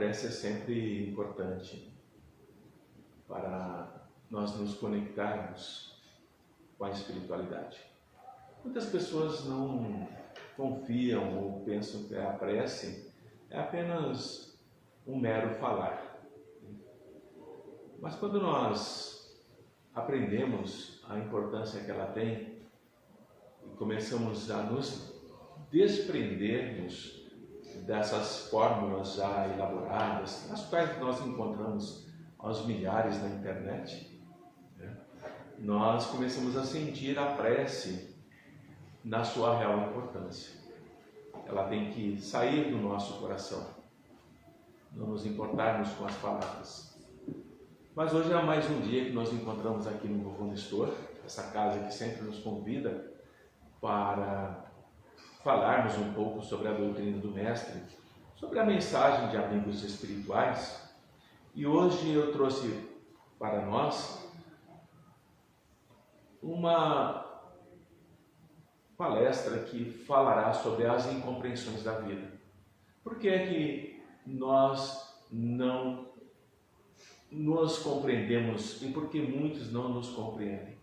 prece é sempre importante para nós nos conectarmos com a espiritualidade. Muitas pessoas não confiam ou pensam que a prece é apenas um mero falar. Mas quando nós aprendemos a importância que ela tem e começamos a nos desprendermos dessas fórmulas já elaboradas, as quais nós encontramos aos milhares na internet, nós começamos a sentir a prece na sua real importância. Ela tem que sair do nosso coração, não nos importarmos com as palavras. Mas hoje é mais um dia que nós encontramos aqui no Novo Nestor, essa casa que sempre nos convida para falarmos um pouco sobre a doutrina do Mestre, sobre a mensagem de amigos espirituais. E hoje eu trouxe para nós uma palestra que falará sobre as incompreensões da vida. Por que é que nós não nos compreendemos e por que muitos não nos compreendem?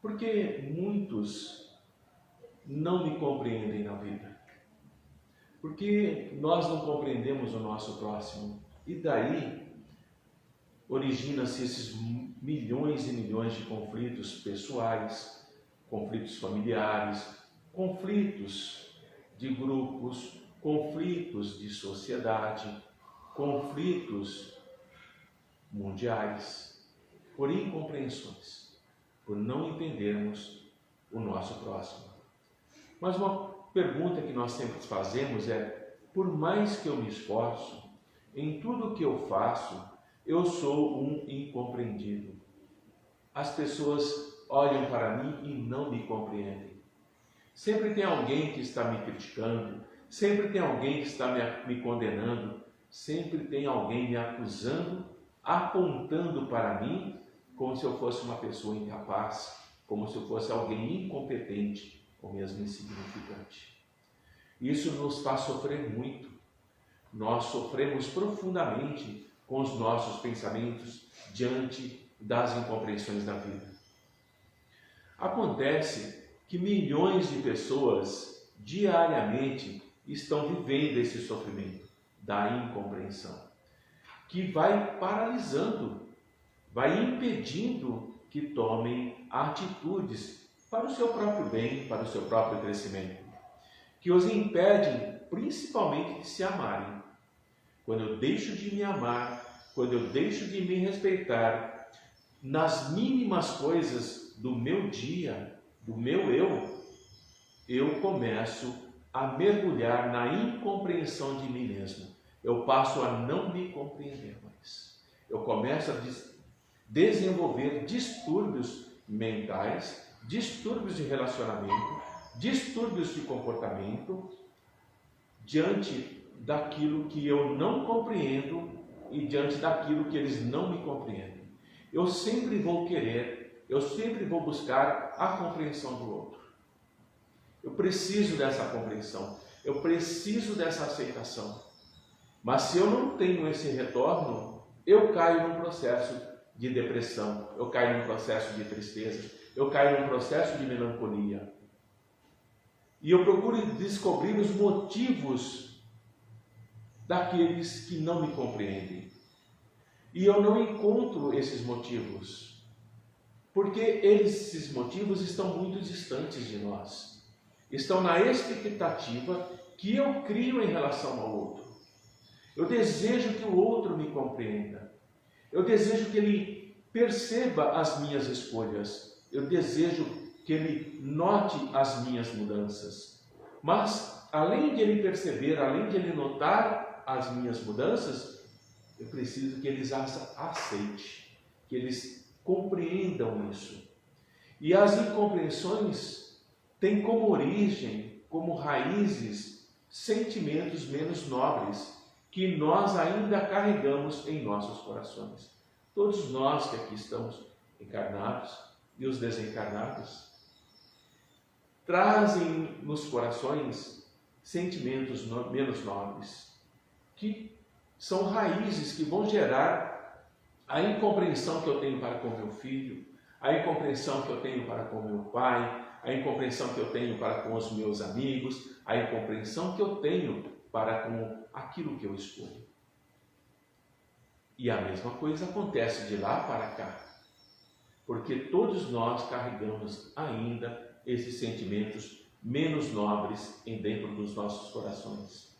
Porque muitos não me compreendem na vida. Porque nós não compreendemos o nosso próximo. E daí origina-se esses milhões e milhões de conflitos pessoais, conflitos familiares, conflitos de grupos, conflitos de sociedade, conflitos mundiais, por incompreensões, por não entendermos o nosso próximo. Mas uma pergunta que nós sempre fazemos é: por mais que eu me esforço, em tudo que eu faço, eu sou um incompreendido. As pessoas olham para mim e não me compreendem. Sempre tem alguém que está me criticando, sempre tem alguém que está me condenando, sempre tem alguém me acusando, apontando para mim como se eu fosse uma pessoa incapaz, como se eu fosse alguém incompetente, ou mesmo insignificante. Isso nos faz sofrer muito. Nós sofremos profundamente com os nossos pensamentos diante das incompreensões da vida. Acontece que milhões de pessoas diariamente estão vivendo esse sofrimento da incompreensão, que vai paralisando, vai impedindo que tomem atitudes para o seu próprio bem, para o seu próprio crescimento, que os impedem principalmente de se amarem. Quando eu deixo de me amar, quando eu deixo de me respeitar, nas mínimas coisas do meu dia, do meu eu começo a mergulhar na incompreensão de mim mesmo. Eu passo a não me compreender mais. Eu começo a desenvolver distúrbios mentais, distúrbios de relacionamento, distúrbios de comportamento diante daquilo que eu não compreendo e diante daquilo que eles não me compreendem. Eu sempre vou querer, eu sempre vou buscar a compreensão do outro. Eu preciso dessa compreensão, eu preciso dessa aceitação. Mas se eu não tenho esse retorno, eu caio num processo de depressão, eu caio num processo de tristeza, eu caio num processo de melancolia. E eu procuro descobrir os motivos daqueles que não me compreendem. E eu não encontro esses motivos, porque esses motivos estão muito distantes de nós. Estão na expectativa que eu crio em relação ao outro. Eu desejo que o outro me compreenda. Eu desejo que ele perceba as minhas escolhas. Eu desejo que ele note as minhas mudanças. Mas, além de ele perceber, além de ele notar as minhas mudanças, eu preciso que eles aceitem, que eles compreendam isso. E as incompreensões têm como origem, como raízes, sentimentos menos nobres, que nós ainda carregamos em nossos corações. Todos nós que aqui estamos encarnados e os desencarnados trazem nos corações sentimentos menos nobres, que são raízes que vão gerar a incompreensão que eu tenho para com meu filho, a incompreensão que eu tenho para com meu pai, a incompreensão que eu tenho para com os meus amigos, a incompreensão que eu tenho para com aquilo que eu escolho. E a mesma coisa acontece de lá para cá, porque todos nós carregamos ainda esses sentimentos menos nobres em dentro dos nossos corações.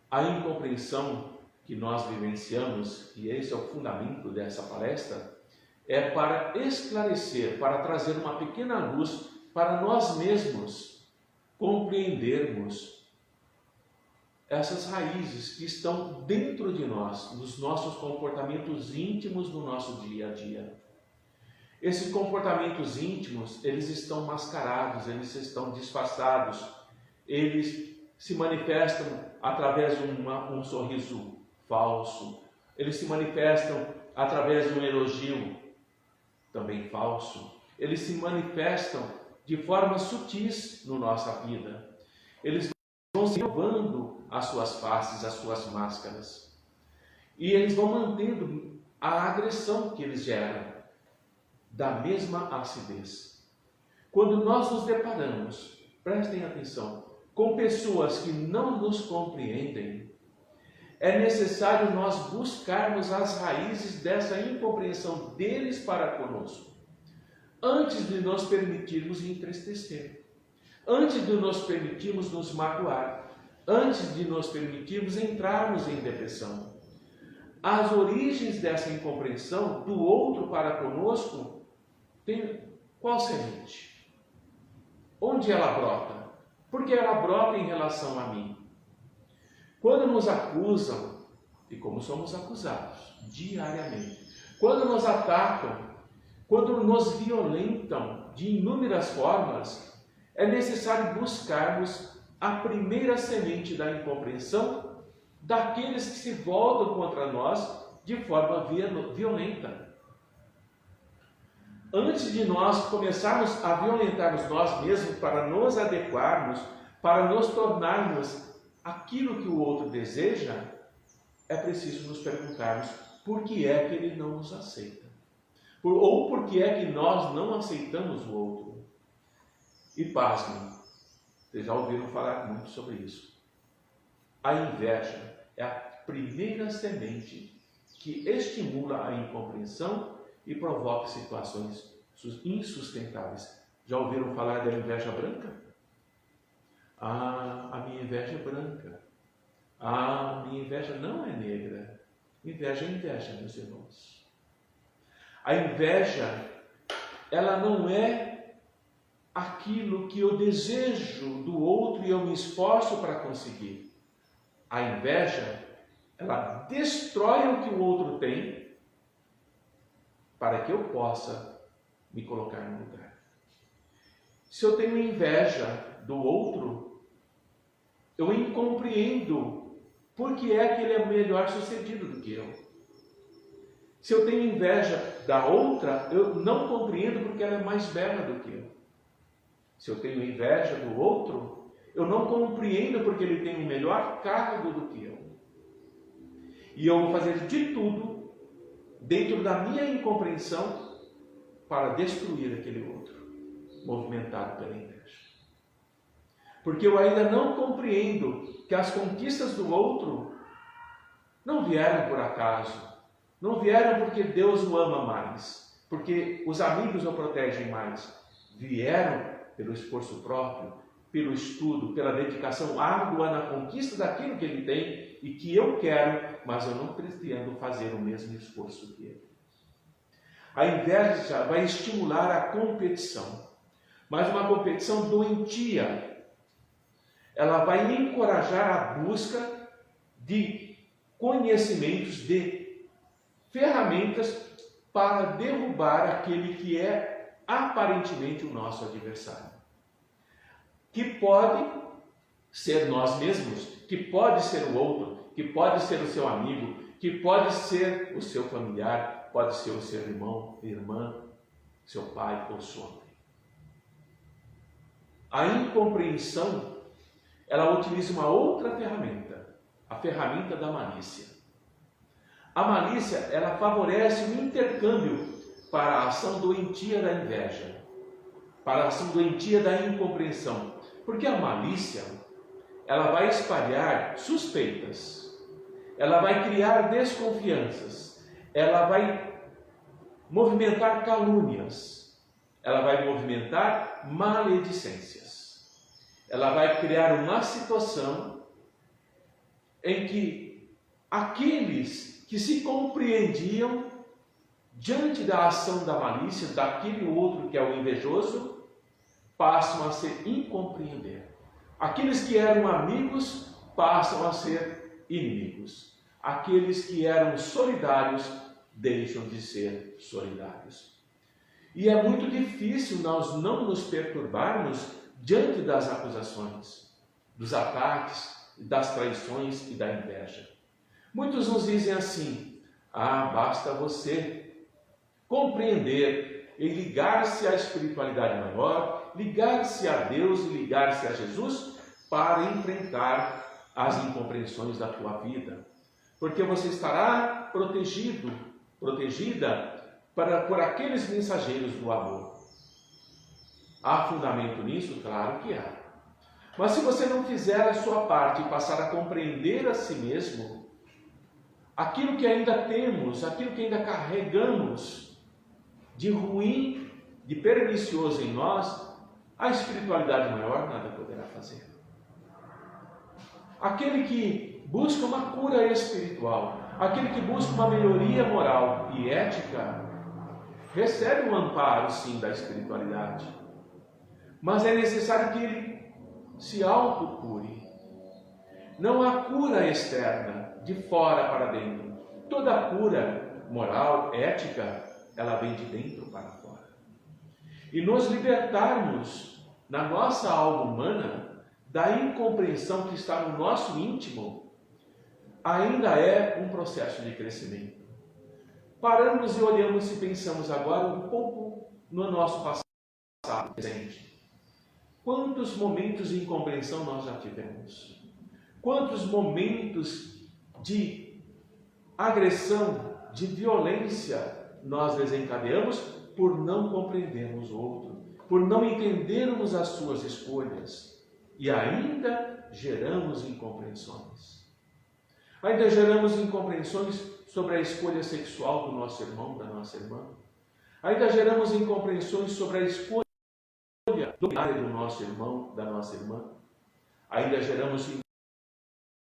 A incompreensão que nós vivenciamos, e esse é o fundamento dessa palestra, é para esclarecer, para trazer uma pequena luz para nós mesmos compreendermos essas raízes que estão dentro de nós, nos nossos comportamentos íntimos no nosso dia a dia. Esses comportamentos íntimos, eles estão mascarados, eles estão disfarçados, eles se manifestam através de um sorriso falso, eles se manifestam através de um elogio também falso, eles se manifestam de formas sutis na nossa vida, eles vão se renovando as suas faces, as suas máscaras, e eles vão mantendo a agressão que eles geram, da mesma acidez. Quando nós nos deparamos, prestem atenção, com pessoas que não nos compreendem, é necessário nós buscarmos as raízes dessa incompreensão deles para conosco, antes de nos permitirmos entristecer, antes de nos permitirmos nos magoar, antes de nos permitirmos entrarmos em depressão. As origens dessa incompreensão do outro para conosco tem qual semente? Onde ela brota? Porque ela brota em relação a mim. Quando nos acusam, e como somos acusados diariamente, quando nos atacam, quando nos violentam de inúmeras formas, é necessário buscarmos a primeira semente da incompreensão daqueles que se voltam contra nós de forma violenta. Antes de nós começarmos a violentarmos nós mesmos para nos adequarmos, para nos tornarmos aquilo que o outro deseja, é preciso nos perguntarmos por que é que ele não nos aceita. Ou por que é que nós não aceitamos o outro. E pasmem, vocês já ouviram falar muito sobre isso. A inveja é a primeira semente que estimula a incompreensão e provoca situações insustentáveis. Já ouviram falar da inveja branca? Ah, a minha inveja é branca. Ah, a minha inveja não é negra. Inveja é inveja, meus irmãos. A inveja, ela não é aquilo que eu desejo do outro e eu me esforço para conseguir. A inveja, ela destrói o que o outro tem para que eu possa me colocar no lugar. Se eu tenho inveja do outro, eu incompreendo por que é que ele é melhor sucedido do que eu. Se eu tenho inveja da outra, eu não compreendo porque ela é mais bela do que eu. Se eu tenho inveja do outro, eu não compreendo porque ele tem um melhor cargo do que eu. E eu vou fazer de tudo dentro da minha incompreensão para destruir aquele outro, movimentado pela inveja. Porque eu ainda não compreendo que as conquistas do outro não vieram por acaso, não vieram porque Deus o ama mais, porque os amigos o protegem mais, vieram pelo esforço próprio, pelo estudo, pela dedicação árdua na conquista daquilo que ele tem e que eu quero, mas eu não pretendo fazer o mesmo esforço que ele. A inveja vai estimular a competição, mas uma competição doentia. Ela vai encorajar a busca de conhecimentos, de ferramentas para derrubar aquele que é aparentemente o nosso adversário. Que pode ser nós mesmos, que pode ser o outro, que pode ser o seu amigo, que pode ser o seu familiar, pode ser o seu irmão, irmã, seu pai ou sua mãe. A incompreensão, ela utiliza uma outra ferramenta, a ferramenta da malícia. A malícia, ela favorece o intercâmbio para a ação doentia da inveja, para a ação doentia da incompreensão. Porque a malícia, ela vai espalhar suspeitas, ela vai criar desconfianças, ela vai movimentar calúnias, ela vai movimentar maledicências. Ela vai criar uma situação em que aqueles que se compreendiam diante da ação da malícia, daquele outro que é o invejoso, passam a se incompreender. Aqueles que eram amigos passam a ser inimigos. Aqueles que eram solidários deixam de ser solidários. E é muito difícil nós não nos perturbarmos diante das acusações, dos ataques, das traições e da inveja. Muitos nos dizem assim: basta você compreender e ligar-se à espiritualidade maior, ligar-se a Deus e ligar-se a Jesus para enfrentar as incompreensões da tua vida. Porque você estará protegida por aqueles mensageiros do amor. Há fundamento nisso? Claro que há. Mas se você não fizer a sua parte e passar a compreender a si mesmo, aquilo que ainda temos, aquilo que ainda carregamos de ruim, de pernicioso em nós, a espiritualidade maior nada poderá fazer. Aquele que busca uma cura espiritual, aquele que busca uma melhoria moral e ética, recebe um amparo, sim, da espiritualidade. Mas é necessário que ele se autocure. Não há cura externa, de fora para dentro. Toda cura moral, ética, ela vem de dentro para fora. E nos libertarmos na nossa alma humana da incompreensão que está no nosso íntimo, ainda é um processo de crescimento. Paramos e olhamos e pensamos agora um pouco no nosso passado presente. Quantos momentos de incompreensão nós já tivemos? Quantos momentos de agressão, de violência nós desencadeamos por não compreendermos o outro, por não entendermos as suas escolhas e ainda geramos incompreensões. Ainda geramos incompreensões sobre a escolha sexual do nosso irmão, da nossa irmã. Ainda geramos incompreensões sobre a escolha doutrinária do nosso irmão, da nossa irmã. Ainda geramos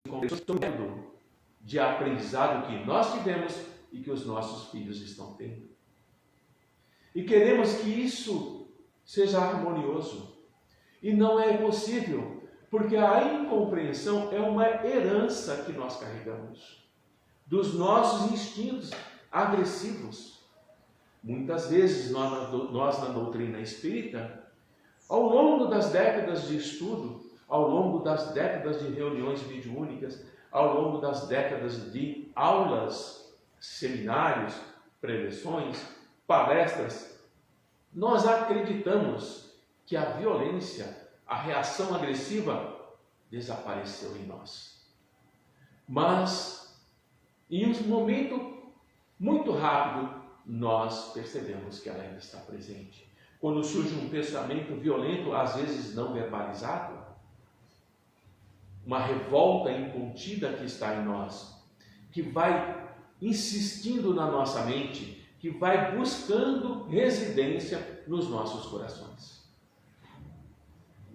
incompreensões sobre o medo de aprendizado que nós tivemos e que os nossos filhos estão tendo. E queremos que isso seja harmonioso. E não é possível, porque a incompreensão é uma herança que nós carregamos dos nossos instintos agressivos. Muitas vezes nós na doutrina espírita, ao longo das décadas de estudo, ao longo das décadas de reuniões mediúnicas, ao longo das décadas de aulas, seminários, preleções, palestras, nós acreditamos que a violência, a reação agressiva desapareceu em nós. Mas, em um momento muito rápido, nós percebemos que ela ainda está presente. Quando surge um pensamento violento, às vezes não verbalizado, uma revolta incontida que está em nós, que vai insistindo na nossa mente, que vai buscando residência nos nossos corações.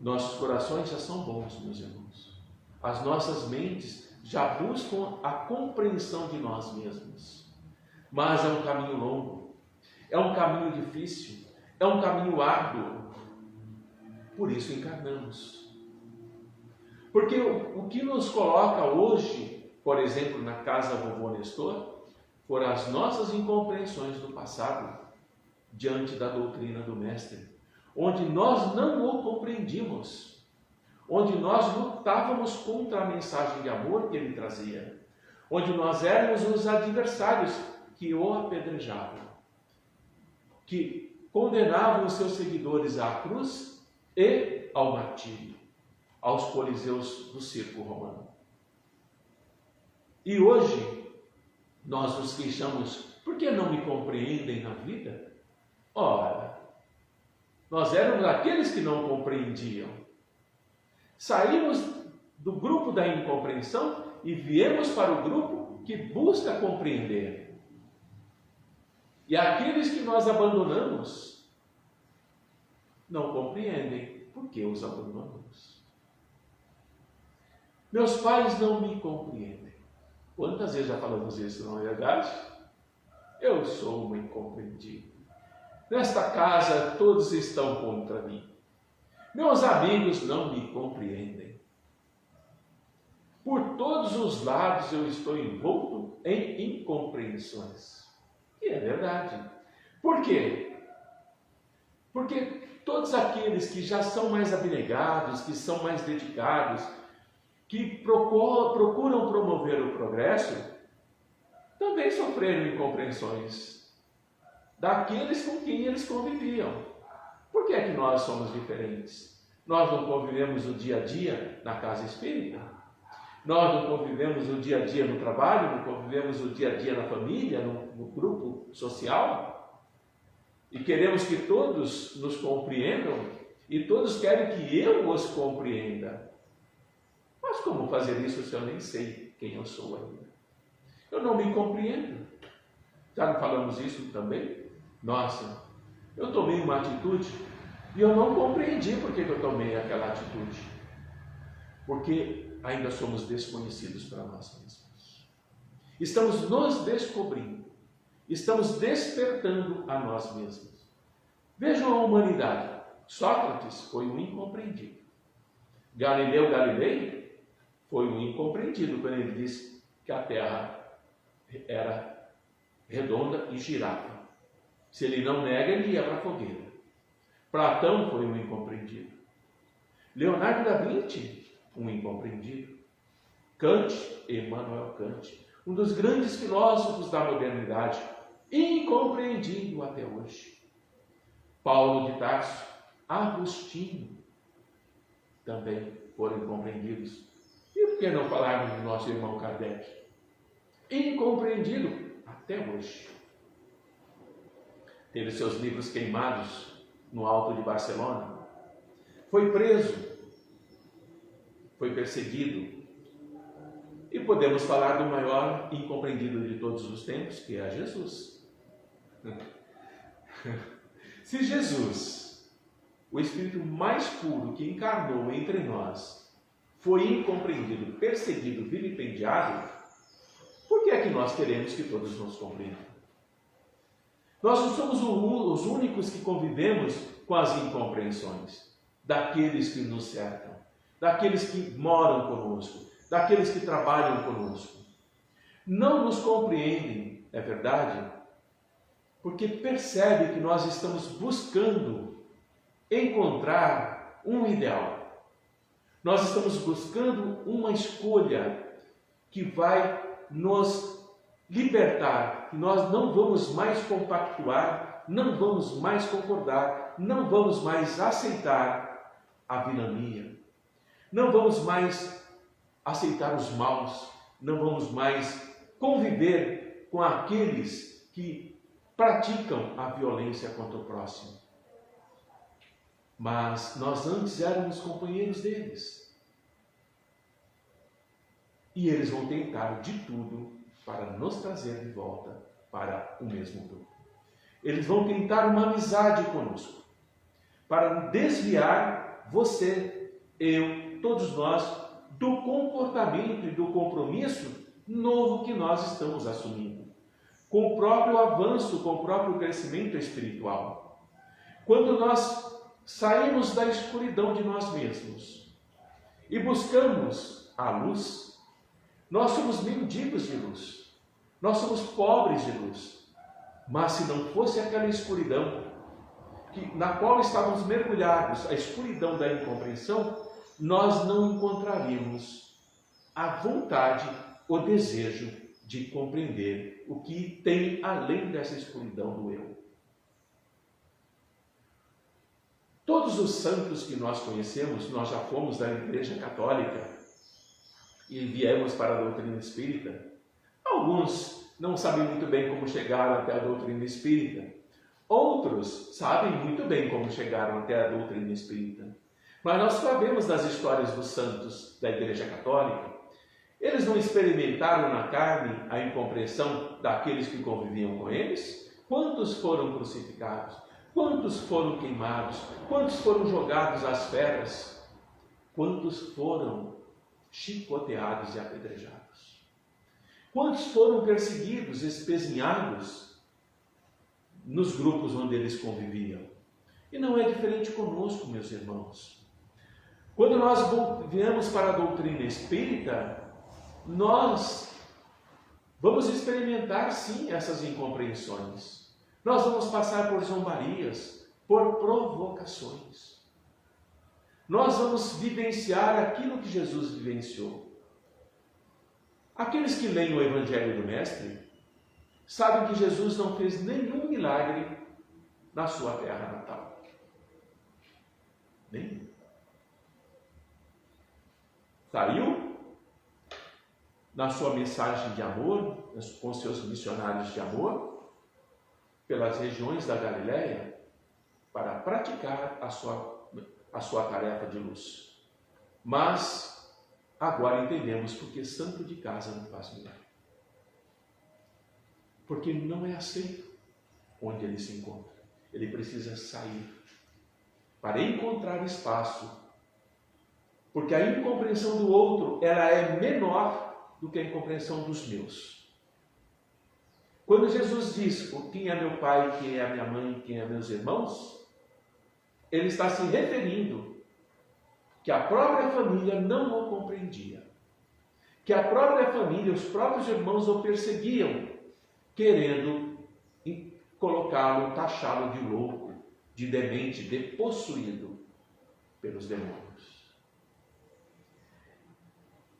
Nossos corações já são bons, meus irmãos. As nossas mentes já buscam a compreensão de nós mesmos. Mas é um caminho longo, é um caminho difícil, é um caminho árduo. Por isso encarnamos. Porque o que nos coloca hoje, por exemplo, na casa Vovô Nestor, foram as nossas incompreensões do passado, diante da doutrina do Mestre, onde nós não o compreendimos, onde nós lutávamos contra a mensagem de amor que ele trazia, onde nós éramos os adversários que o apedrejavam, que condenavam os seus seguidores à cruz e ao martírio, aos coliseus do circo romano. E hoje nós nos queixamos, por que não me compreendem na vida? Ora, nós éramos aqueles que não compreendiam. Saímos do grupo da incompreensão e viemos para o grupo que busca compreender. E aqueles que nós abandonamos não compreendem. Por que os abandonamos? Meus pais não me compreendem. Quantas vezes já falamos isso, não é verdade? Eu sou um incompreendido. Nesta casa todos estão contra mim. Meus amigos não me compreendem. Por todos os lados eu estou envolto em incompreensões. E é verdade. Por quê? Porque todos aqueles que já são mais abnegados, que são mais dedicados, que procuram promover o progresso, também sofreram incompreensões daqueles com quem eles conviviam. Por que é que nós somos diferentes? Nós não convivemos o dia a dia na casa espírita? Nós não convivemos o dia a dia no trabalho? Não convivemos o dia a dia na família, no grupo social? E queremos que todos nos compreendam e todos querem que eu os compreenda. Mas como fazer isso se eu nem sei quem eu sou ainda? Eu não me compreendo. Já não falamos isso também? Nossa, eu tomei uma atitude e eu não compreendi por que eu tomei aquela atitude. Porque ainda somos desconhecidos para nós mesmos. Estamos nos descobrindo. Estamos despertando a nós mesmos. Vejam a humanidade. Sócrates foi um incompreendido. Galileu Galilei foi um incompreendido quando ele disse que a Terra era redonda e girava. Se ele não nega, ele ia para a fogueira. Platão foi um incompreendido. Leonardo da Vinci, um incompreendido. Kant, Immanuel Kant, um dos grandes filósofos da modernidade, incompreendido até hoje. Paulo de Tarso, Agostinho, também foram incompreendidos. E por que não falarmos do nosso irmão Kardec? Incompreendido até hoje. Teve seus livros queimados no alto de Barcelona. Foi preso. Foi perseguido. E podemos falar do maior incompreendido de todos os tempos, que é Jesus. Se Jesus, o Espírito mais puro que encarnou entre nós, foi incompreendido, perseguido, vilipendiado, por que é que nós queremos que todos nos compreendam? Nós não somos os únicos que convivemos com as incompreensões daqueles que nos cercam, daqueles que moram conosco, daqueles que trabalham conosco. Não nos compreendem, é verdade, porque percebe que nós estamos buscando encontrar um ideal. Nós estamos buscando uma escolha que vai nos libertar, que nós não vamos mais compactuar, não vamos mais concordar, não vamos mais aceitar a vilania, não vamos mais aceitar os maus, não vamos mais conviver com aqueles que praticam a violência contra o próximo. Mas nós antes éramos companheiros deles. E eles vão tentar de tudo para nos trazer de volta para o mesmo grupo. Eles vão tentar uma amizade conosco, para desviar você, eu, todos nós, do comportamento e do compromisso novo que nós estamos assumindo, com o próprio avanço, com o próprio crescimento espiritual. Quando nós saímos da escuridão de nós mesmos e buscamos a luz, nós somos mendigos de luz, nós somos pobres de luz. Mas se não fosse aquela escuridão na qual estávamos mergulhados, a escuridão da incompreensão, nós não encontraríamos a vontade, o desejo de compreender o que tem além dessa escuridão do eu. Todos os santos que nós conhecemos, nós já fomos da Igreja Católica e viemos para a doutrina espírita, Alguns não sabem muito bem como chegaram até a doutrina espírita. Outros sabem muito bem como chegaram até a doutrina espírita. Mas nós sabemos das histórias dos santos da Igreja Católica. Eles não experimentaram na carne a incompreensão daqueles que conviviam com eles? Quantos foram crucificados? Quantos foram queimados? Quantos foram jogados às feras? Quantos foram chicoteados e apedrejados? Quantos foram perseguidos, espezinhados nos grupos onde eles conviviam? E não é diferente conosco, meus irmãos. Quando nós viemos para a doutrina espírita, nós vamos experimentar sim essas incompreensões. Nós vamos passar por zombarias, por provocações. Nós vamos vivenciar aquilo que Jesus vivenciou. Aqueles que leem o Evangelho do Mestre sabem que Jesus não fez nenhum milagre na sua terra natal. Nenhum. Saiu na sua mensagem de amor, com seus missionários de amor, pelas regiões da Galileia, para praticar a sua tarefa de luz. Mas agora entendemos porque santo de casa não faz milagre. Porque não é aceito onde ele se encontra. Ele precisa sair para encontrar espaço. Porque a incompreensão do outro, ela é menor do que a incompreensão dos meus. Quando Jesus diz quem é meu pai, quem é a minha mãe, quem é meus irmãos, ele está se referindo que a própria família não o compreendia. Que a própria família, os próprios irmãos o perseguiam, querendo colocá-lo, taxá-lo de louco, de demente, de possuído pelos demônios.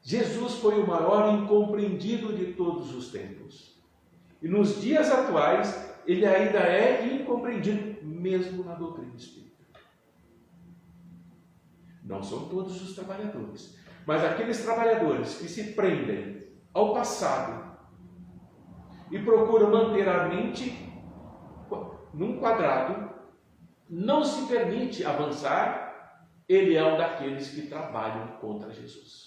Jesus foi o maior incompreendido de todos os tempos. E nos dias atuais, ele ainda é incompreendido, mesmo na doutrina espírita. Não são todos os trabalhadores, mas aqueles trabalhadores que se prendem ao passado e procuram manter a mente num quadrado, não se permite avançar, ele é um daqueles que trabalham contra Jesus.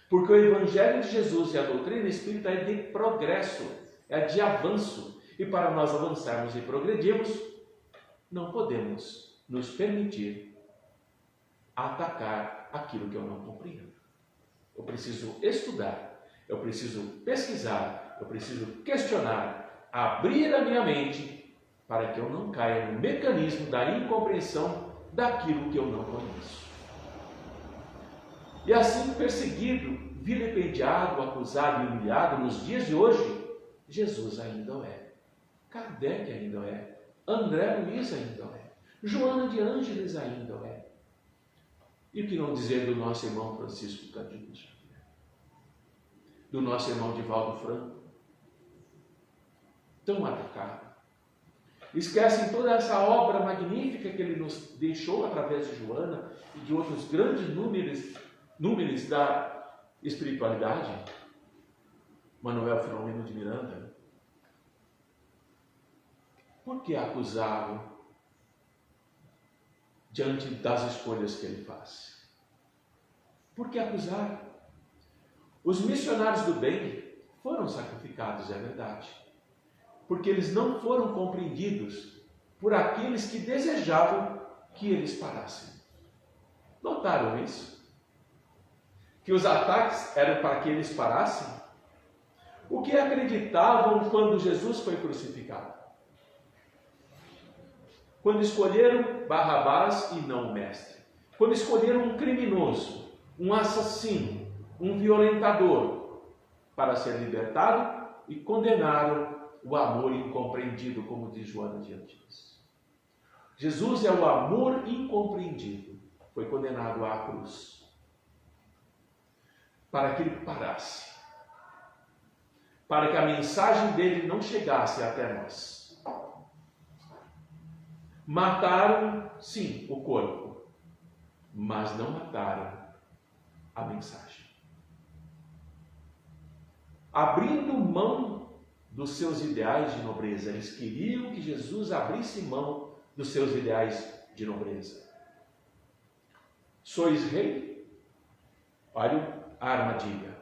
Porque o Evangelho de Jesus e a doutrina espírita é de progresso, é de avanço. E para nós avançarmos e progredirmos, não podemos nos permitir atacar aquilo que eu não compreendo. Eu preciso estudar, eu preciso pesquisar, eu preciso questionar, abrir a minha mente para que eu não caia no mecanismo da incompreensão daquilo que eu não conheço. E assim, perseguido, vilipendiado, acusado e humilhado nos dias de hoje, Jesus ainda o é. Kardec ainda o é. André Luiz ainda o é. Joana de Ângeles ainda o é. E o que não dizer do nosso irmão Francisco Cândido Xavier? Do nosso irmão Divaldo Franco? Tão atacado. Esquecem toda essa obra magnífica que ele nos deixou através de Joana e de outros grandes números da espiritualidade, Manuel Filomeno de Miranda. Por que acusá-lo diante das escolhas que ele faz? Por que acusar? Os missionários do bem foram sacrificados, é verdade, porque eles não foram compreendidos por aqueles que desejavam que eles parassem. Notaram isso? Que os ataques eram para que eles parassem? O que acreditavam quando Jesus foi crucificado? Quando escolheram Barrabás e não o mestre. Quando escolheram um criminoso, um assassino, um violentador, para ser libertado, e condenaram o amor incompreendido, como diz Joana de Ângeles. Jesus é o amor incompreendido. Foi condenado à cruz para que ele parasse, para que a mensagem dele não chegasse até nós. Mataram, sim, o corpo, mas não mataram a mensagem. abrindo mão dos seus ideais de nobreza. Eles queriam que Jesus abrisse mão dos seus ideais de nobreza. Sois rei? Olha a armadilha.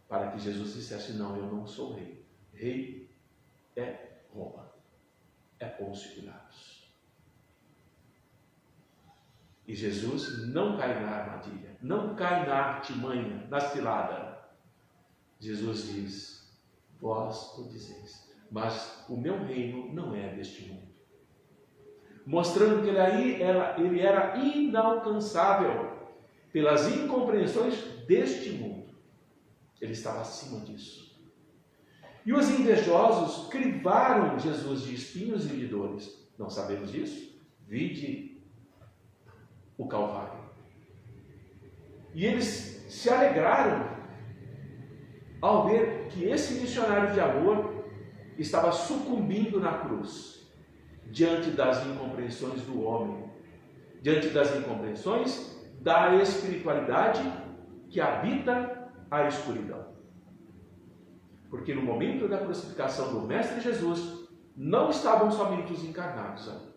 Para que Jesus dissesse: não, eu não sou rei. Rei é Roma, é Pôncio Pilatos. E Jesus não cai na armadilha, não cai na artimanha, na cilada. Jesus diz: vós o dizeis, mas o meu reino não é deste mundo. Mostrando que ele era inalcançável pelas incompreensões deste mundo. Ele estava acima disso. E os invejosos crivaram Jesus de espinhos e de dores. Não sabemos disso? Vide o Calvário. E eles se alegraram ao ver que esse missionário de amor estava sucumbindo na cruz, diante das incompreensões do homem, diante das incompreensões da espiritualidade que habita a escuridão. Porque no momento da crucificação do Mestre Jesus, não estavam somente os encarnados ali.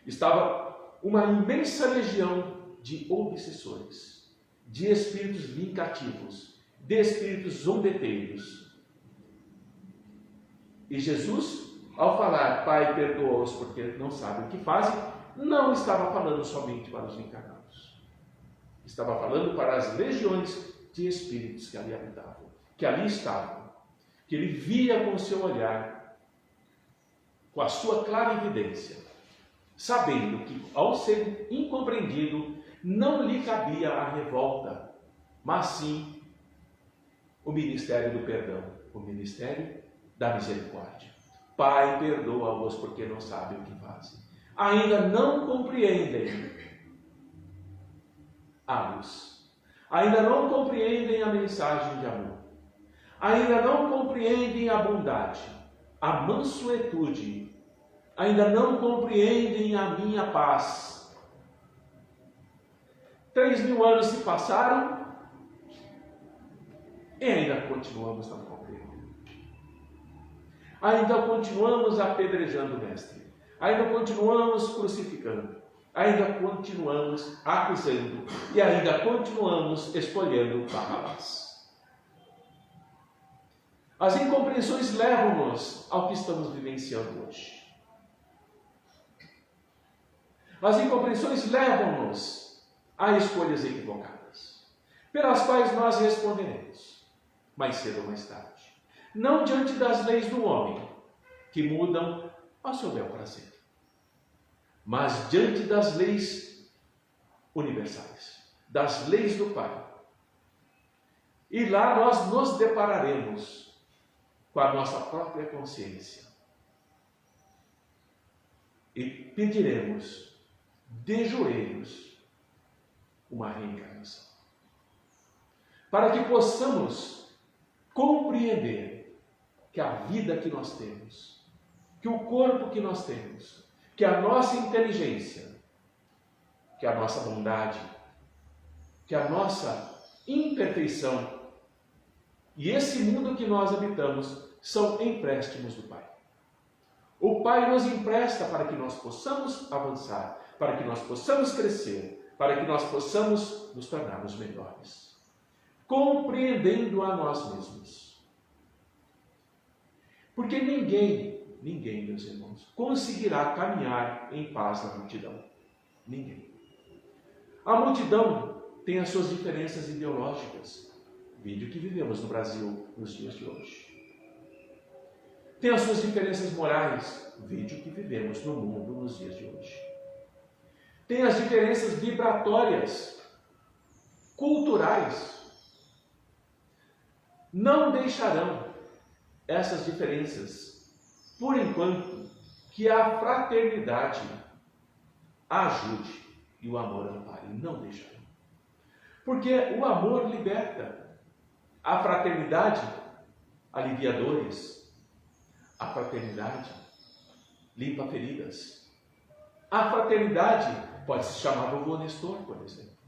Estava uma imensa legião de obsessores, de espíritos vingativos, de espíritos zombeteiros. E Jesus, ao falar: Pai, perdoa-os porque não sabem o que fazem, não estava falando somente para os encarnados. Estava falando para as legiões de espíritos que ali habitavam, que ali estavam, que ele via com o seu olhar, com a sua clarividência, sabendo que, ao ser incompreendido, não lhe cabia a revolta, mas sim o ministério do perdão, o ministério da misericórdia. Pai, perdoa-os porque não sabem o que fazem. Ainda não compreendem a luz. Ainda não compreendem a mensagem de amor. Ainda não compreendem a bondade, a mansuetude. Ainda não compreendem a minha paz. 3.000 anos se passaram e ainda continuamos não compreendendo. Ainda continuamos apedrejando o Mestre. Ainda continuamos crucificando. Ainda continuamos acusando. E ainda continuamos escolhendo Barrabás. As incompreensões levam-nos ao que estamos vivenciando hoje. As incompreensões levam-nos a escolhas equivocadas, pelas quais nós responderemos, mais cedo ou mais tarde. Não diante das leis do homem, que mudam ao seu bel prazer, mas diante das leis universais, das leis do Pai. E lá nós nos depararemos com a nossa própria consciência e pediremos de joelhos uma reencarnação, para que possamos compreender que a vida que nós temos, que o corpo que nós temos, que a nossa inteligência, que a nossa bondade, que a nossa imperfeição e esse mundo que nós habitamos são empréstimos do Pai. O Pai nos empresta para que nós possamos avançar, para que nós possamos crescer, para que nós possamos nos tornarmos melhores, compreendendo a nós mesmos. Porque ninguém, meus irmãos, conseguirá caminhar em paz na multidão. Ninguém. A multidão tem as suas diferenças ideológicas. Vídeo que vivemos no Brasil nos dias de hoje. Tem as suas diferenças morais. Vídeo que vivemos no mundo nos dias de hoje. Tem as diferenças vibratórias, culturais. Não deixarão essas diferenças, por enquanto, que a fraternidade ajude e o amor ampare. Não deixarão. Porque o amor liberta. A fraternidade alivia dores. A fraternidade limpa feridas. A fraternidade pode se chamar vovô Nestor, por exemplo.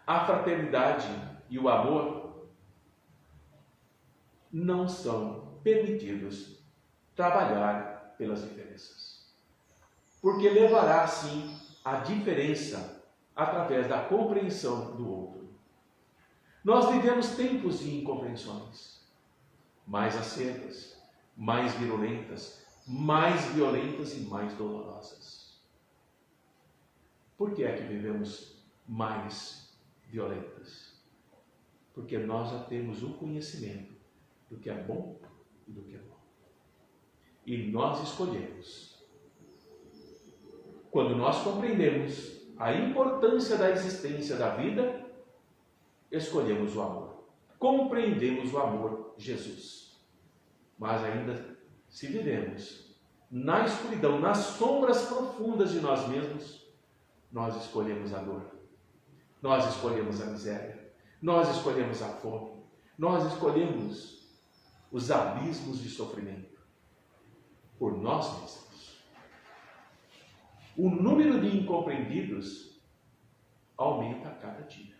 a fraternidade e o amor não são permitidos trabalhar pelas diferenças. Porque levará, sim, a diferença através da compreensão do outro. Nós vivemos tempos de incompreensões mais acerbas, mais virulentas e mais dolorosas. Por que é que vivemos mais violentas? Porque nós já temos um conhecimento do que é bom e do que é bom. E nós escolhemos. Quando nós compreendemos a importância da existência da vida, escolhemos o amor. Compreendemos o amor, Jesus. Mas ainda, se vivemos na escuridão, nas sombras profundas de nós mesmos, nós escolhemos a dor. Nós escolhemos a miséria. Nós escolhemos a fome. Nós escolhemos os abismos de sofrimento por nós mesmos. O número de incompreendidos aumenta a cada dia.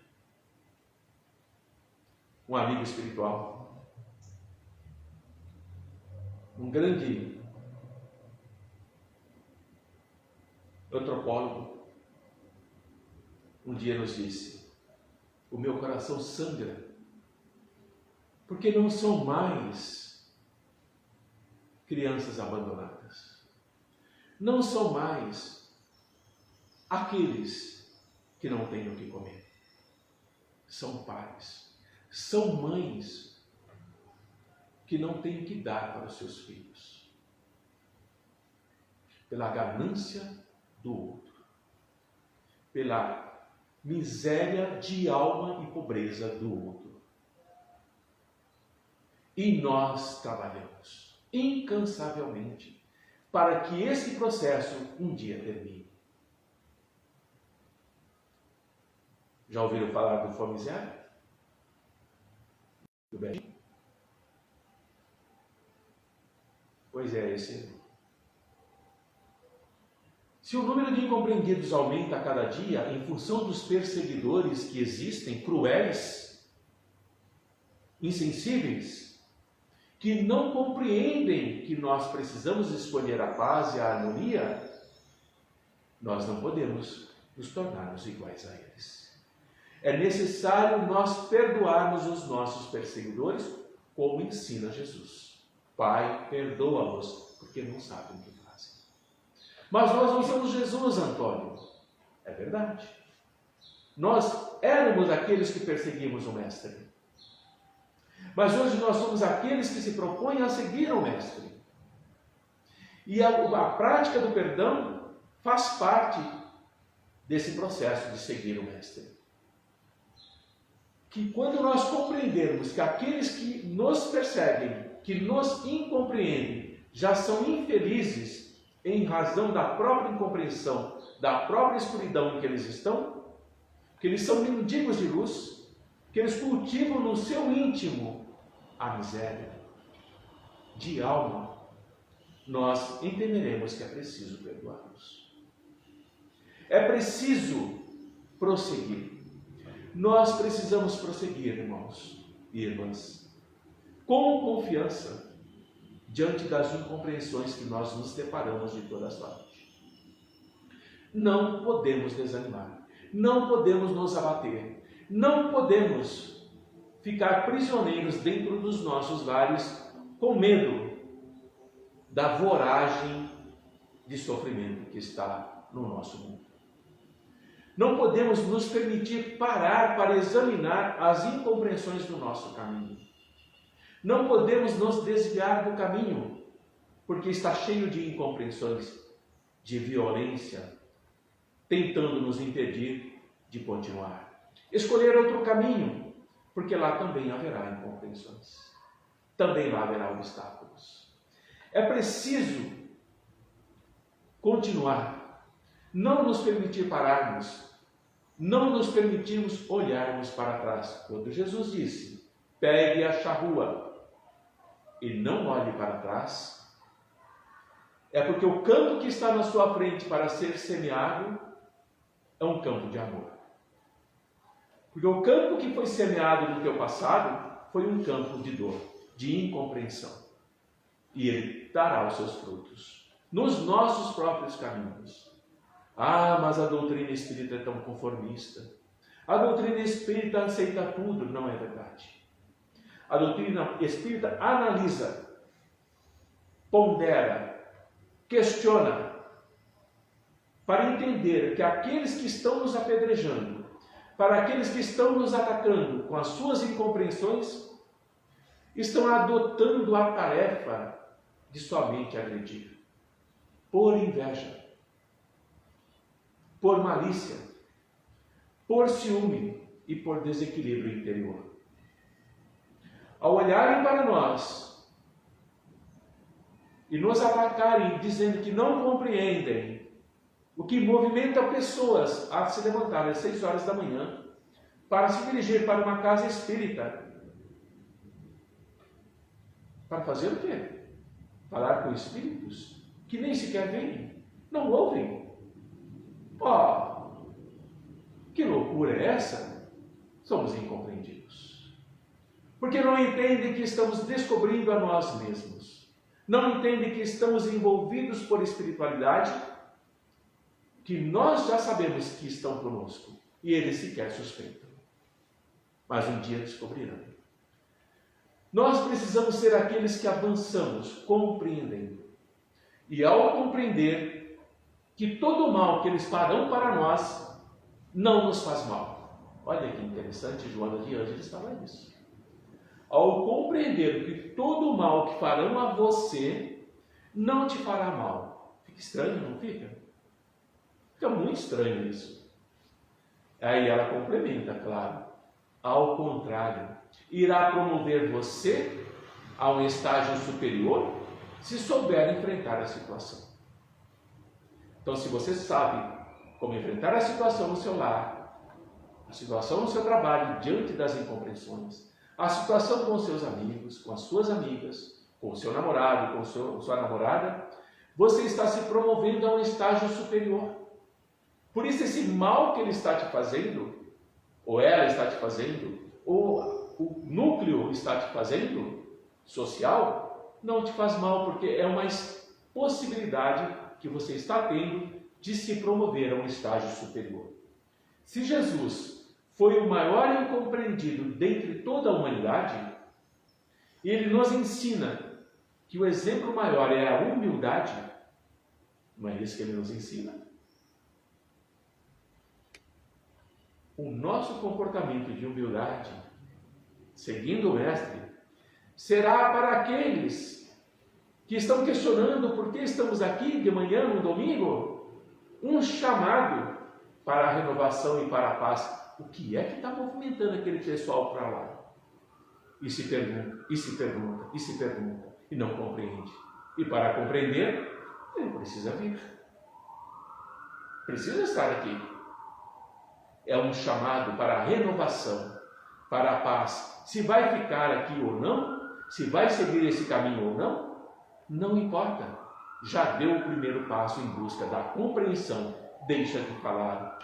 Um amigo espiritual, um grande antropólogo, um dia nos disse: o meu coração sangra, porque não são mais crianças abandonadas, não são mais aqueles que não têm o que comer, são pais, são mães que não têm o que dar para os seus filhos, pela ganância do outro, pela miséria de alma e pobreza do outro. E nós trabalhamos incansavelmente para que esse processo um dia termine. Já ouviram falar do fome zero? Do Betinho? Pois é, esse. Se o número de incompreendidos aumenta a cada dia em função dos perseguidores que existem, cruéis, insensíveis, que não compreendem que nós precisamos escolher a paz e a harmonia, nós não podemos nos tornarmos iguais a eles. É necessário nós perdoarmos os nossos perseguidores, como ensina Jesus. Pai, perdoa-os, porque não sabem o que fazem. Mas nós não somos Jesus, Antônio. É verdade. Nós éramos aqueles que perseguimos o Mestre. Mas hoje nós somos aqueles que se propõem a seguir o Mestre. E a prática do perdão faz parte desse processo de seguir o Mestre. Que quando nós compreendermos que aqueles que nos perseguem, que nos incompreendem, já são infelizes em razão da própria incompreensão, da própria escuridão em que eles estão, que eles são mendigos de luz, que eles cultivam no seu íntimo a miséria de alma, nós entenderemos que é preciso perdoá-los. É preciso prosseguir. Nós precisamos prosseguir, irmãos e irmãs, com confiança, diante das incompreensões que nós nos deparamos de toda sorte. Não podemos desanimar, não podemos nos abater, não podemos ficar prisioneiros dentro dos nossos lares com medo da voragem de sofrimento que está no nosso mundo. Não podemos nos permitir parar para examinar as incompreensões do nosso caminho. Não podemos nos desviar do caminho, porque está cheio de incompreensões, de violência, tentando nos impedir de continuar. Escolher outro caminho, porque lá também haverá incompreensões. Também lá haverá obstáculos. É preciso continuar, não nos permitir pararmos, não nos permitirmos olharmos para trás. Quando Jesus disse, pegue a charrua e não olhe para trás, é porque o campo que está na sua frente para ser semeado é um campo de amor. Porque o campo que foi semeado no teu passado foi um campo de dor, de incompreensão. E ele dará os seus frutos nos nossos próprios caminhos. Ah, mas a doutrina espírita é tão conformista. A doutrina espírita aceita tudo. Não é verdade. A doutrina espírita analisa, pondera, questiona, para entender que aqueles que estão nos apedrejando, para aqueles que estão nos atacando com as suas incompreensões, estão adotando a tarefa de somente agredir, por inveja, por malícia, por ciúme e por desequilíbrio interior. Ao olharem para nós e nos atacarem dizendo que não compreendem o que movimenta pessoas a se levantarem às 6 horas da manhã para se dirigir para uma casa espírita, para fazer o quê? Falar com espíritos que nem sequer vêm, não ouvem. Que loucura é essa? Somos incompreendidos. Porque não entendem que estamos descobrindo a nós mesmos. Não entendem que estamos envolvidos por espiritualidade, que nós já sabemos que estão conosco, e eles sequer suspeitam. Mas um dia descobrirão. Nós precisamos ser aqueles que avançamos, compreendendo. E ao compreender que todo o mal que eles farão para nós, não nos faz mal. Olha que interessante, Joana de Ângeles fala isso. Ao compreender que todo o mal que farão a você, não te fará mal. Fica estranho, não fica? Fica muito estranho isso. Aí ela complementa, claro. Ao contrário, irá promover você a um estágio superior se souber enfrentar a situação. Então, se você sabe como enfrentar a situação no seu lar, a situação no seu trabalho diante das incompreensões, a situação com os seus amigos, com as suas amigas, com o seu namorado, com sua namorada, você está se promovendo a um estágio superior. Por isso, esse mal que ele está te fazendo, ou ela está te fazendo, ou o núcleo está te fazendo, social, não te faz mal, porque é uma possibilidade que você está tendo de se promover a um estágio superior. Se Jesus foi o maior incompreendido dentre toda a humanidade, ele nos ensina que o exemplo maior é a humildade. Não é isso que ele nos ensina? O nosso comportamento de humildade, seguindo o Mestre, será para aqueles que estão questionando por que estamos aqui de manhã no domingo, um chamado para a renovação e para a paz. O que é que está movimentando aquele pessoal para lá? E se pergunta, e se pergunta, e se pergunta, e não compreende. E para compreender, ele precisa vir. Precisa estar aqui. É um chamado para a renovação, para a paz. Se vai ficar aqui ou não, se vai seguir esse caminho ou não, não importa. Já deu o primeiro passo em busca da compreensão. Deixa de falar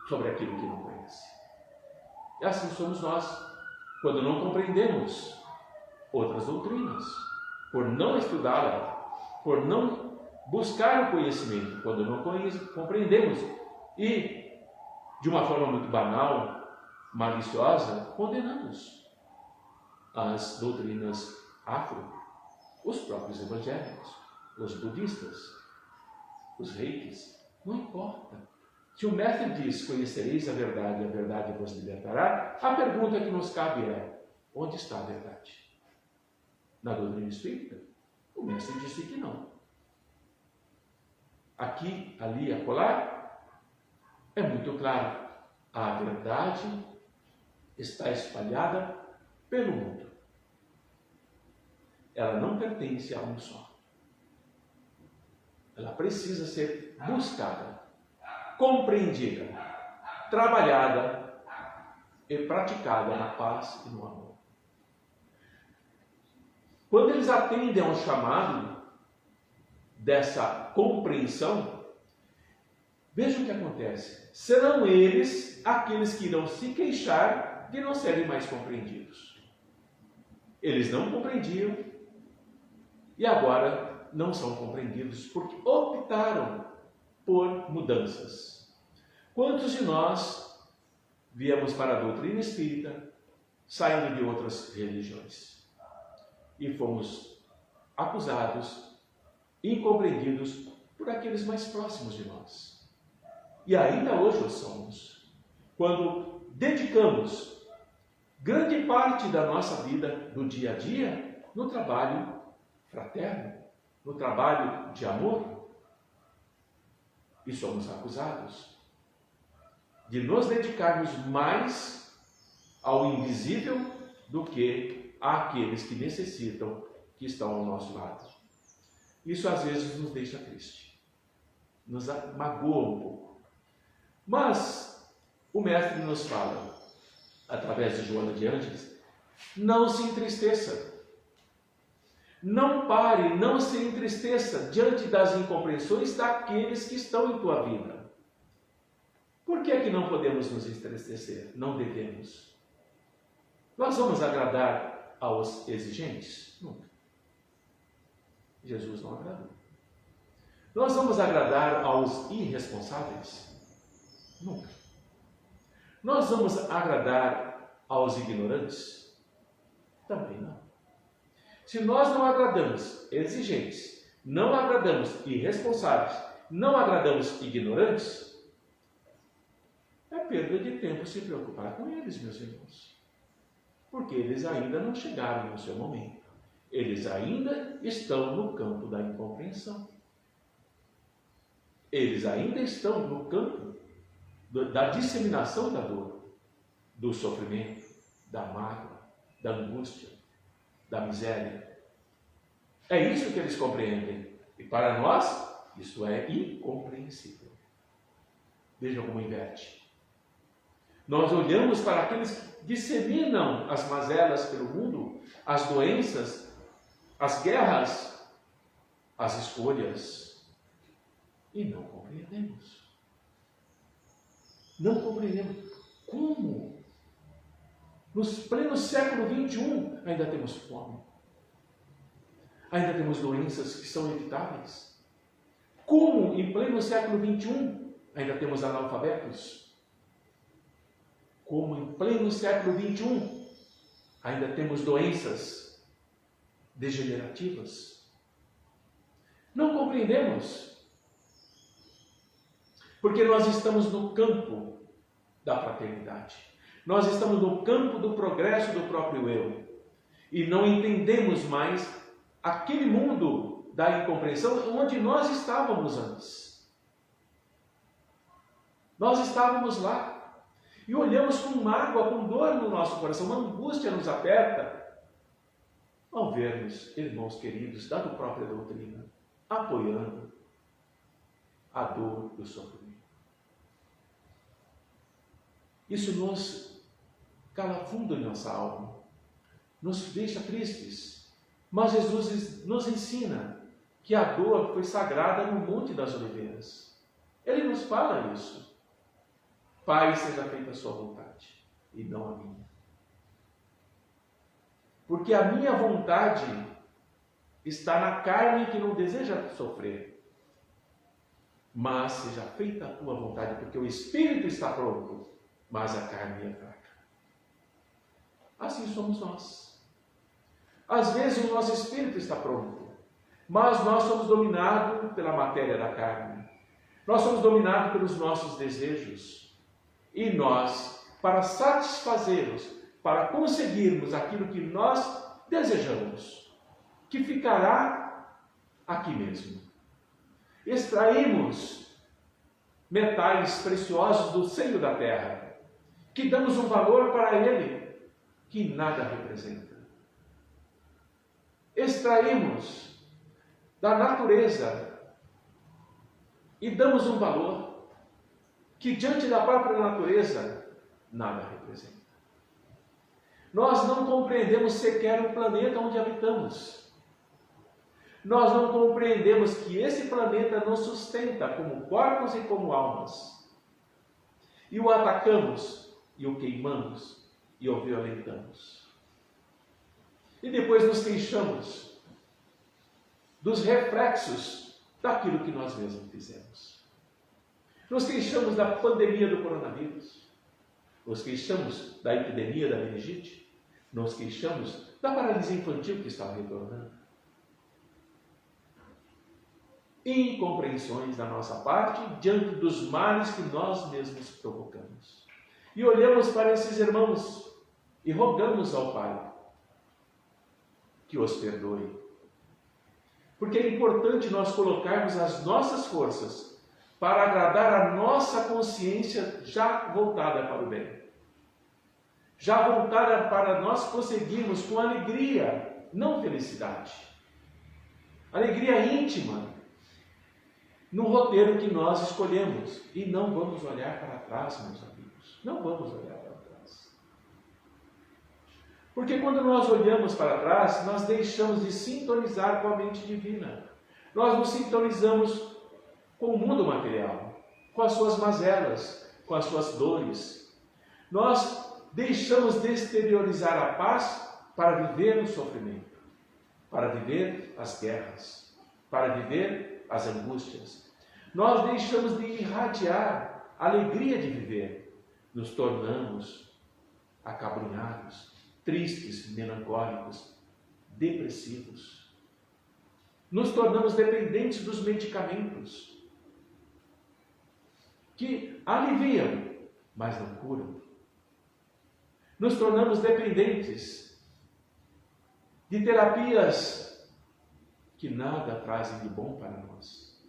sobre aquilo que não conhece. E assim somos nós, quando não compreendemos outras doutrinas, por não estudá-la, por não buscar o conhecimento, quando não compreendemos e, de uma forma muito banal, maliciosa, condenamos as doutrinas afro, os próprios evangélicos, os budistas, os reikis, não importa. Se o Mestre diz, conhecereis a verdade vos libertará, a pergunta que nos cabe é, onde está a verdade? Na doutrina espírita? O Mestre disse que não. Aqui, ali, acolá, é muito claro. A verdade está espalhada pelo mundo. Ela não pertence a um só. Ela precisa ser buscada, compreendida, trabalhada e praticada na paz e no amor. Quando eles atendem ao chamado dessa compreensão, veja o que acontece. Serão eles aqueles que irão se queixar de não serem mais compreendidos. Eles não compreendiam e agora não são compreendidos porque optaram por mudanças. Quantos de nós viemos para a doutrina espírita saindo de outras religiões e fomos acusados, incompreendidos por aqueles mais próximos de nós? E ainda hoje o somos, quando dedicamos grande parte da nossa vida, do dia a dia, no trabalho fraterno, no trabalho de amor, e somos acusados de nos dedicarmos mais ao invisível do que àqueles que necessitam, que estão ao nosso lado. Isso às vezes nos deixa triste, nos magoa um pouco. Mas o Mestre nos fala, através de Joana de Ângeles, não se entristeça. Não pare, não se entristeça diante das incompreensões daqueles que estão em tua vida. Por que é que não podemos nos entristecer? Não devemos. Nós vamos agradar aos exigentes? Nunca. Jesus não agradou. Nós vamos agradar aos irresponsáveis? Nunca. Nós vamos agradar aos ignorantes? Também não. Se nós não agradamos exigentes, não agradamos irresponsáveis, não agradamos ignorantes, é perda de tempo se preocupar com eles, meus irmãos. Porque eles ainda não chegaram no seu momento. Eles ainda estão no campo da incompreensão. Eles ainda estão no campo da disseminação da dor, do sofrimento, da mágoa, da angústia, da miséria. É isso que eles compreendem. E para nós, isso é incompreensível. Vejam como inverte. Nós olhamos para aqueles que disseminam as mazelas pelo mundo, as doenças, as guerras, as escolhas, e não compreendemos. Não compreendemos. Como? Nos plenos século XXI, ainda temos fome. Ainda temos doenças que são evitáveis. Como, em pleno século XXI, ainda temos analfabetos? Como, em pleno século XXI, ainda temos doenças degenerativas? Não compreendemos. Porque nós estamos no campo da fraternidade. Nós estamos no campo do progresso do próprio eu. E não entendemos mais aquele mundo da incompreensão onde nós estávamos antes. Nós estávamos lá. E olhamos com mágoa, com dor no nosso coração, uma angústia nos aperta, ao vermos irmãos queridos da própria doutrina, apoiando a dor e o sofrimento. Isso nos cala fundo em nossa alma, nos deixa tristes. Mas Jesus nos ensina que a dor foi sagrada no Monte das Oliveiras. Ele nos fala isso. Pai, seja feita a sua vontade, e não a minha. Porque a minha vontade está na carne que não deseja sofrer. Mas seja feita a tua vontade, porque o Espírito está pronto, mas a carne é fraca. Assim somos nós. Às vezes o nosso Espírito está pronto, mas nós somos dominados pela matéria da carne. Nós somos dominados pelos nossos desejos. E nós, para satisfazê-los, para conseguirmos aquilo que nós desejamos, que ficará aqui mesmo, extraímos metais preciosos do seio da terra, que damos um valor para ele que nada representa. Extraímos da natureza e damos um valor que diante da própria natureza nada representa. Nós não compreendemos sequer o planeta onde habitamos. Nós não compreendemos que esse planeta nos sustenta como corpos e como almas. E o atacamos, e o queimamos, e o violentamos. E depois nos queixamos dos reflexos daquilo que nós mesmos fizemos. Nos queixamos da pandemia do coronavírus. Nos queixamos da epidemia da meningite. Nos queixamos da paralisia infantil que está retornando. Incompreensões da nossa parte diante dos males que nós mesmos provocamos. E olhamos para esses irmãos e rogamos ao Pai que os perdoe. Porque é importante nós colocarmos as nossas forças para agradar a nossa consciência já voltada para o bem. Já voltada para nós prosseguirmos com alegria, não felicidade. Alegria íntima no roteiro que nós escolhemos. E não vamos olhar para trás, meus amigos. Não vamos olhar para trás. Porque quando nós olhamos para trás, nós deixamos de sintonizar com a mente divina. Nós nos sintonizamos com o mundo material, com as suas mazelas, com as suas dores. Nós deixamos de exteriorizar a paz para viver o sofrimento, para viver as guerras, para viver as angústias. Nós deixamos de irradiar a alegria de viver. Nos tornamos acabrunhados, tristes, melancólicos, depressivos. Nos tornamos dependentes dos medicamentos, que aliviam, mas não curam. Nos tornamos dependentes de terapias que nada trazem de bom para nós.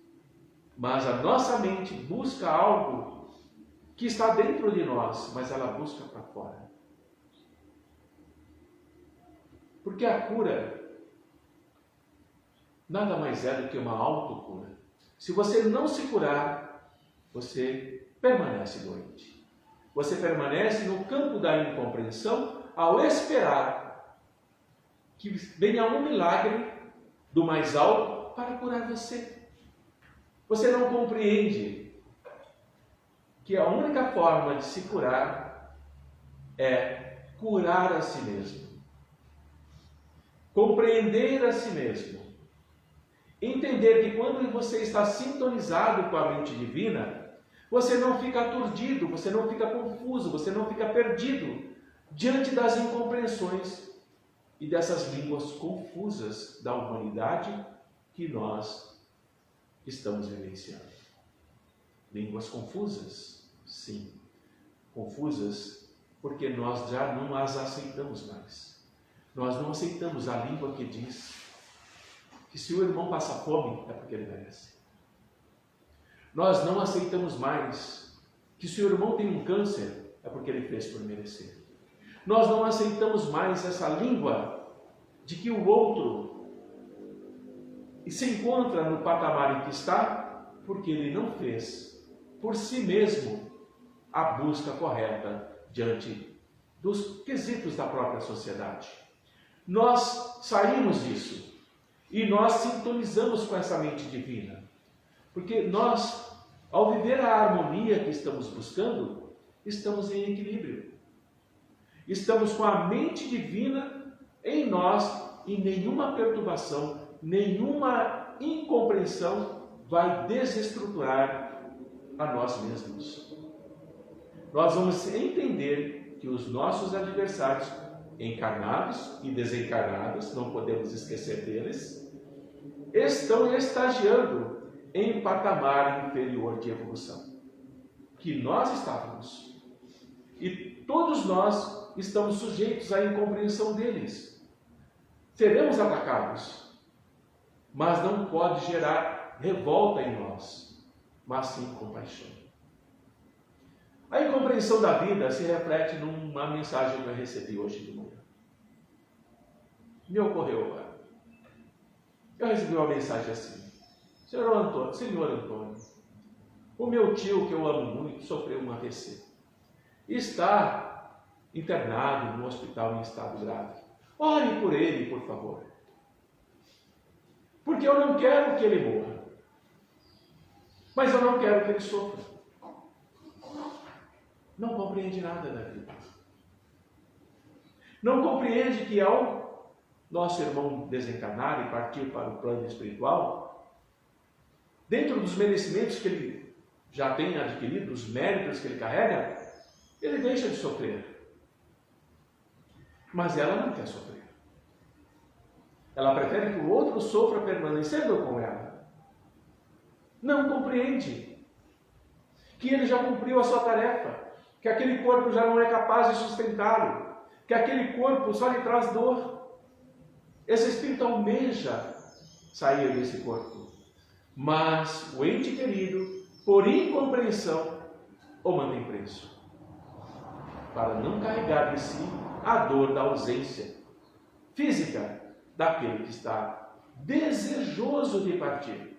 Mas a nossa mente busca algo que está dentro de nós, mas ela busca para fora. Porque a cura nada mais é do que uma autocura. Se você não se curar, você permanece doente. Você permanece no campo da incompreensão ao esperar que venha um milagre do mais alto para curar você. Você não compreende que a única forma de se curar é curar a si mesmo. Compreender a si mesmo. Entender que quando você está sintonizado com a mente divina, você não fica aturdido, você não fica confuso, você não fica perdido diante das incompreensões e dessas línguas confusas da humanidade que nós estamos vivenciando. Línguas confusas? Sim. Confusas porque nós já não as aceitamos mais. Nós não aceitamos a língua que diz que se o irmão passa fome é porque ele merece. Nós não aceitamos mais que se o irmão tem um câncer é porque ele fez por merecer. Nós não aceitamos mais essa língua de que o outro se encontra no patamar em que está porque ele não fez por si mesmo a busca correta diante dos quesitos da própria sociedade. Nós saímos disso e nós sintonizamos com essa mente divina. Porque nós, ao viver a harmonia que estamos buscando, estamos em equilíbrio. Estamos com a mente divina em nós e nenhuma perturbação, nenhuma incompreensão vai desestruturar a nós mesmos. Nós vamos entender que os nossos adversários, encarnados e desencarnados, não podemos esquecer deles, estão estagiando em patamar inferior de evolução que nós estávamos. E todos nós estamos sujeitos à incompreensão deles. Seremos atacados, mas não pode gerar revolta em nós, mas sim compaixão. A incompreensão da vida se reflete numa mensagem que eu recebi hoje de manhã. Me ocorreu agora. Eu recebi uma mensagem assim: Senhor Antônio, o meu tio, que eu amo muito, sofreu um AVC. Está internado no hospital em estado grave. Ore por ele, por favor. Por Porque eu não quero que ele morra. Mas eu não quero que ele sofra. Não compreende nada da vida. Não compreende que ao nosso irmão desencarnar e partir para o plano espiritual, dentro dos merecimentos que ele já tem adquirido, os méritos que ele carrega, ele deixa de sofrer. Mas ela não quer sofrer. Ela prefere que o outro sofra permanecendo com ela. Não compreende que ele já cumpriu a sua tarefa, que aquele corpo já não é capaz de sustentá-lo, que aquele corpo só lhe traz dor. Esse espírito almeja sair desse corpo, mas o ente querido, por incompreensão, o mantém preso, para não carregar de si a dor da ausência física daquele que está desejoso de partir.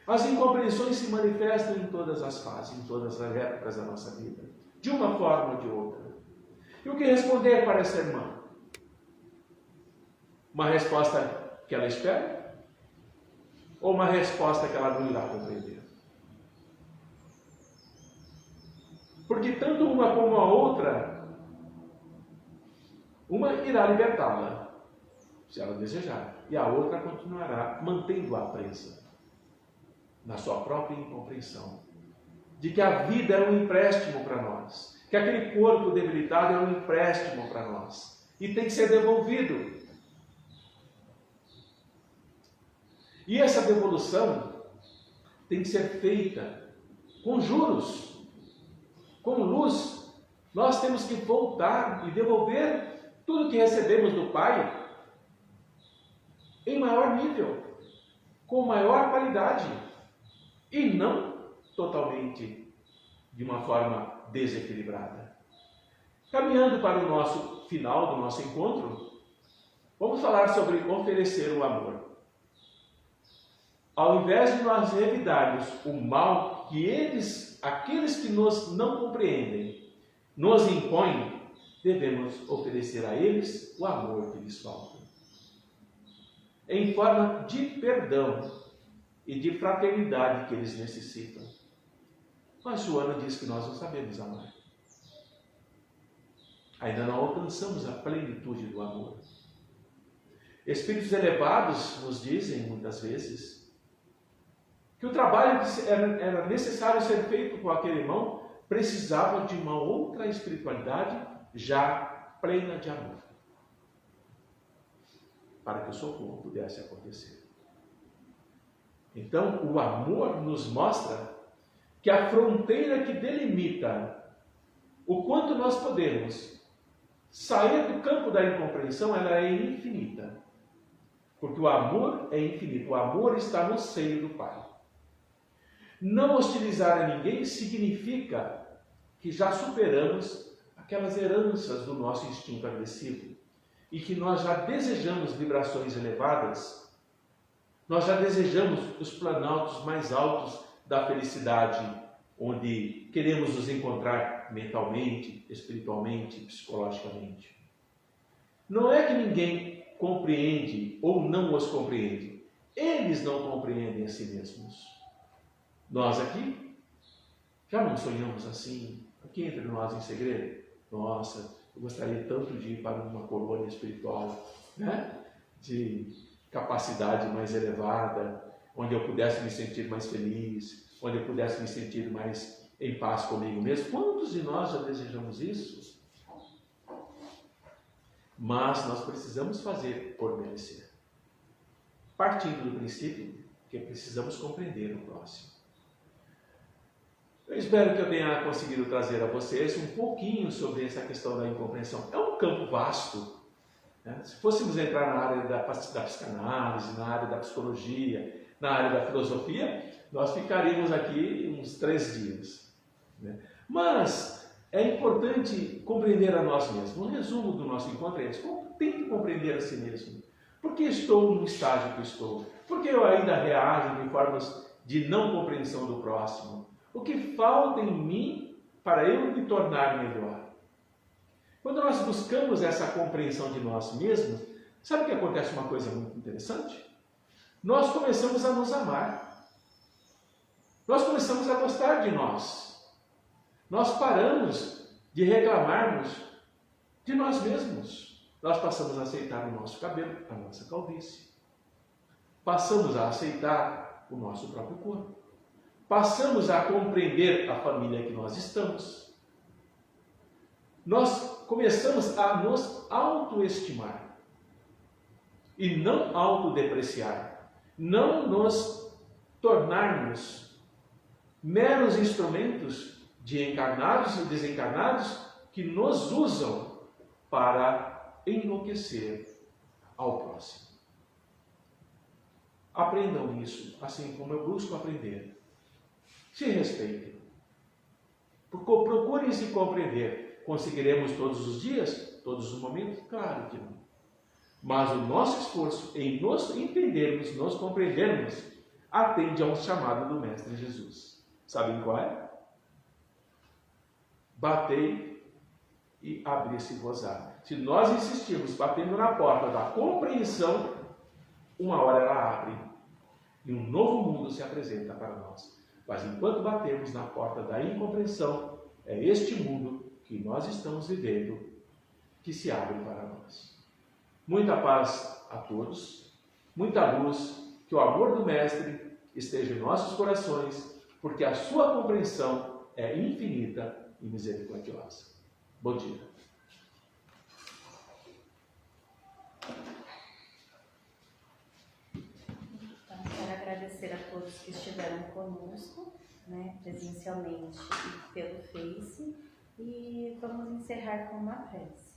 As incompreensões se manifestam em todas as fases, em todas as épocas da nossa vida, de uma forma ou de outra. E o que responder para essa irmã? Uma resposta que ela espera? Ou uma resposta que ela não irá compreender? Porque tanto uma como a outra, uma irá libertá-la, se ela desejar, e a outra continuará mantendo-a presa na sua própria incompreensão de que a vida é um empréstimo para nós, que aquele corpo debilitado é um empréstimo para nós e tem que ser devolvido. E essa devolução tem que ser feita com juros, com luz. Nós temos que voltar e devolver tudo que recebemos do Pai em maior nível, com maior qualidade, e não totalmente de uma forma desequilibrada. Caminhando para o nosso final do nosso encontro, vamos falar sobre oferecer o amor. Ao invés de nós revidarmos o mal que aqueles que nos não compreendem, nos impõem, devemos oferecer a eles o amor que lhes falta, em forma de perdão e de fraternidade que eles necessitam. Mas Joana diz que nós não sabemos amar. Ainda não alcançamos a plenitude do amor. Espíritos elevados nos dizem, muitas vezes, que o trabalho que era necessário ser feito com aquele irmão precisava de uma outra espiritualidade já plena de amor, para que o socorro pudesse acontecer. Então, o amor nos mostra que a fronteira que delimita o quanto nós podemos sair do campo da incompreensão, ela é infinita. Porque o amor é infinito, o amor está no seio do Pai. Não hostilizar a ninguém significa que já superamos aquelas heranças do nosso instinto agressivo e que nós já desejamos vibrações elevadas. Nós já desejamos os planaltos mais altos da felicidade, onde queremos nos encontrar mentalmente, espiritualmente, psicologicamente. Não é que ninguém compreende ou não os compreende. Eles não compreendem a si mesmos. Nós aqui já não sonhamos assim, aqui entre nós em segredo. Nossa, eu gostaria tanto de ir para uma colônia espiritual, né? De capacidade mais elevada, onde eu pudesse me sentir mais feliz, onde eu pudesse me sentir mais em paz comigo mesmo. Quantos de nós já desejamos isso? Mas nós precisamos fazer por merecer, partindo do princípio que precisamos compreender o próximo. Eu espero que eu tenha conseguido trazer a vocês um pouquinho sobre essa questão da incompreensão. É um campo vasto. Se fôssemos entrar na área da psicanálise, na área da psicologia, na área da filosofia, nós ficaríamos aqui uns 3 dias. Mas é importante compreender a nós mesmos. Um resumo do nosso encontro é esse. Tem que compreender a si mesmo. Por que estou no estágio que estou? Por que eu ainda reajo de formas de não compreensão do próximo? O que falta em mim para eu me tornar melhor? Quando nós buscamos essa compreensão de nós mesmos, Sabe que acontece uma coisa muito interessante? Nós começamos a nos amar. Nós começamos a gostar de nós. Nós paramos de reclamarmos de nós mesmos. Nós passamos a aceitar o nosso cabelo, a nossa calvície. Passamos a aceitar o nosso próprio corpo. Passamos a compreender a família que nós estamos. Nós começamos a nos autoestimar e não autodepreciar. Não nos tornarmos meros instrumentos de encarnados e desencarnados que nos usam para enlouquecer ao próximo. Aprendam isso, assim como eu busco aprender. Se respeitem. Procurem se compreender. Conseguiremos todos os dias? Todos os momentos? Claro que não. Mas o nosso esforço em nos entendermos, nos compreendermos, atende a um chamado do Mestre Jesus. Sabem qual é? Batei e abri-se-vos-á. Se nós insistirmos batendo na porta da compreensão, uma hora ela abre e um novo mundo se apresenta para nós. Mas enquanto batemos na porta da incompreensão, é este mundo que nós estamos vivendo que se abre para nós. Muita paz a todos, muita luz, que o amor do Mestre esteja em nossos corações, porque a sua compreensão é infinita e misericordiosa. Bom dia. Quero agradecer a todos que estiveram conosco, presencialmente e pelo Face, e vamos encerrar com uma prece.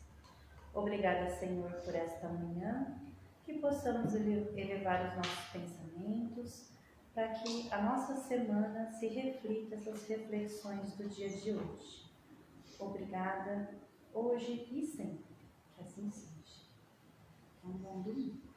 Obrigada, Senhor, por esta manhã, que possamos elevar os nossos pensamentos, para que a nossa semana se reflita essas reflexões do dia de hoje. Obrigada, hoje e sempre, que assim seja. Um bom domingo.